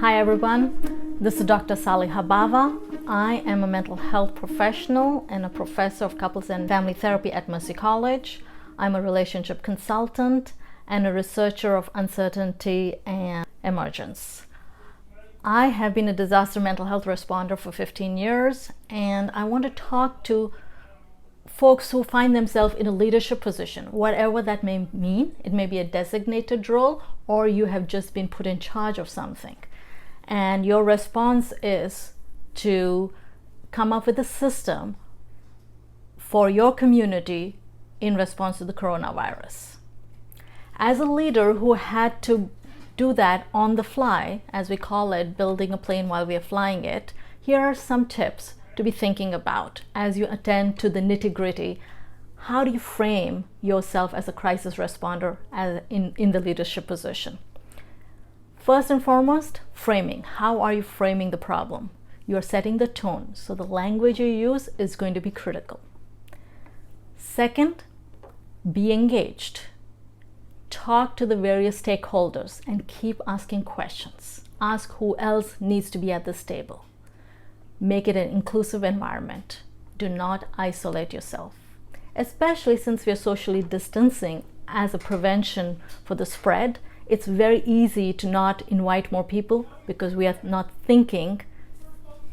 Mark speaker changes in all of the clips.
Speaker 1: Hi everyone, this is Dr. Saliha Bava. I am a mental health professional and a professor of couples and family therapy at Mercy College. I'm a relationship consultant and a researcher of uncertainty and emergence. I have been a disaster mental health responder for 15 years, and I want to talk to folks who find themselves in a leadership position, whatever that may mean. It may be a designated role, or you have just been put in charge of something. And your response is to come up with a system for your community in response to the coronavirus. As a leader who had to do that on the fly, as we call it, building a plane while we are flying it, here are some tips to be thinking about as you attend to the nitty-gritty. How do you frame yourself as a crisis responder in the leadership position? First and foremost, framing. How are you framing the problem? You're setting the tone, so the language you use is going to be critical. Second, be engaged. Talk to the various stakeholders and keep asking questions. Ask who else needs to be at this table. Make it an inclusive environment. Do not isolate yourself, especially since we are socially distancing as a prevention for the spread. It's very easy to not invite more people because we are not thinking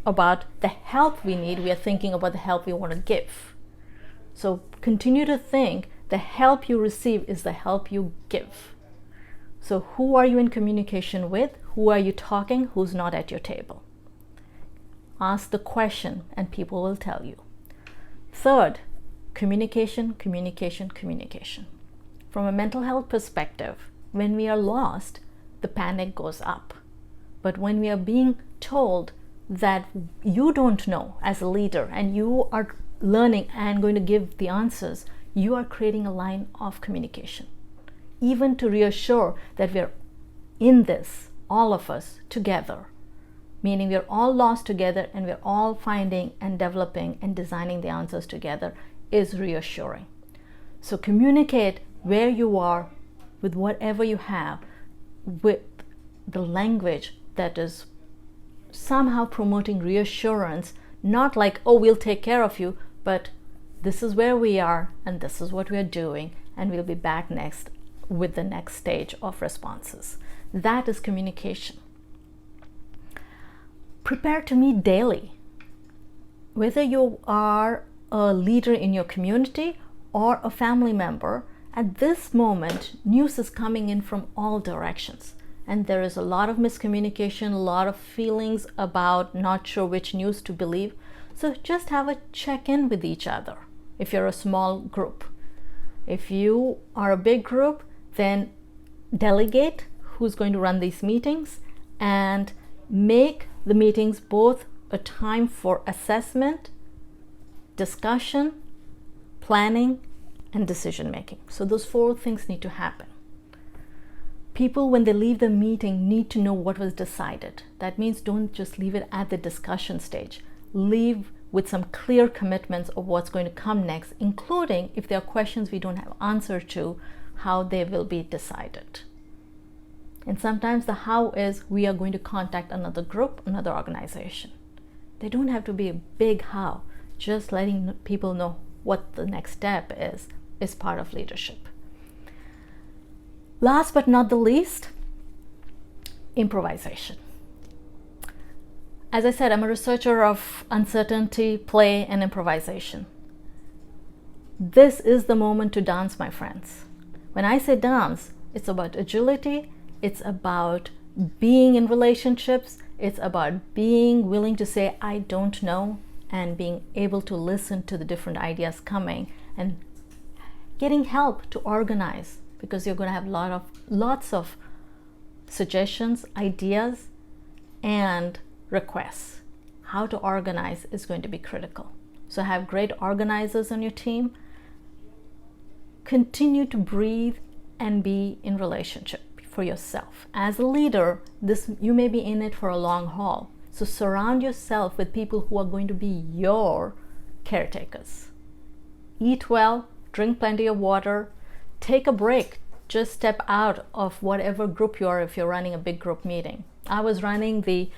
Speaker 1: about the help we need. We are thinking about the help we want to give. So continue to think the help you receive is the help you give. So who are you in communication with? Who are you talking? Who's not at your table? Ask the question and people will tell you. Third, communication, communication, communication. From a mental health perspective, when we are lost, the panic goes up. But when we are being told that you don't know as a leader and you are learning and going to give the answers, you are creating a line of communication. Even to reassure that we're in this, all of us, together. Meaning we're all lost together and we're all finding and developing and designing the answers together is reassuring. So communicate where you are with whatever you have, with the language that is somehow promoting reassurance, not like, oh, we'll take care of you, but this is where we are and this is what we're doing, and we'll be back next with the next stage of responses. That is communication. Prepare to meet daily. Whether you are a leader in your community or a family member, at this moment, news is coming in from all directions. And there is a lot of miscommunication, a lot of feelings about not sure which news to believe. So just have a check-in with each other if you're a small group. If you are a big group, then delegate who's going to run these meetings and make the meetings both a time for assessment, discussion, planning, and decision making. So those 4 things need to happen. People, when they leave the meeting, need to know what was decided. That means don't just leave it at the discussion stage. Leave with some clear commitments of what's going to come next, including if there are questions we don't have answer to, how they will be decided. And sometimes the how is we are going to contact another group, another organization. They don't have to be a big how. Just letting people know what the next step is part of leadership. Last but not the least, improvisation. As I said, I'm a researcher of uncertainty, play, and improvisation. This is the moment to dance, my friends. When I say dance, it's about agility, it's about being in relationships, it's about being willing to say, I don't know, and being able to listen to the different ideas coming and getting help to organize, because you're going to have lots of suggestions, ideas, and requests. How to organize is going to be critical. So have great organizers on your team. Continue to breathe and be in relationship for yourself. As a leader, you may be in it for a long haul. So surround yourself with people who are going to be your caretakers. Eat well, drink plenty of water, take a break just step out of whatever group you are if you're running a big group meeting. I was running the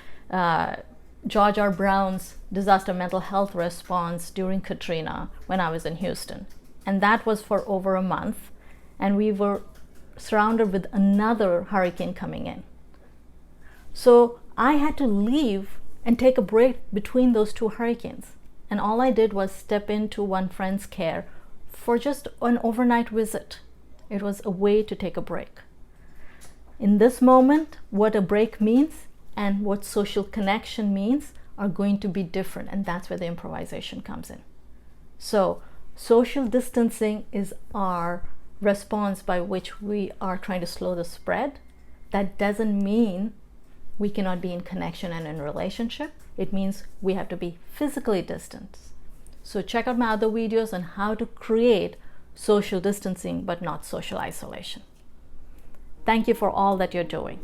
Speaker 1: George R. Brown's disaster mental health response during Katrina when I was in Houston. And that was for over a month. And we were surrounded with another hurricane coming in. So I had to leave and take a break between those two hurricanes. And all I did was step into one friend's care for just an overnight visit. It was a way to take a break. In this moment, what a break means and what social connection means are going to be different, and that's where the improvisation comes in. So social distancing is our response by which we are trying to slow the spread. That doesn't mean we cannot be in connection and in relationship. It means we have to be physically distant. So check out my other videos on how to create social distancing but not social isolation. Thank you for all that you're doing.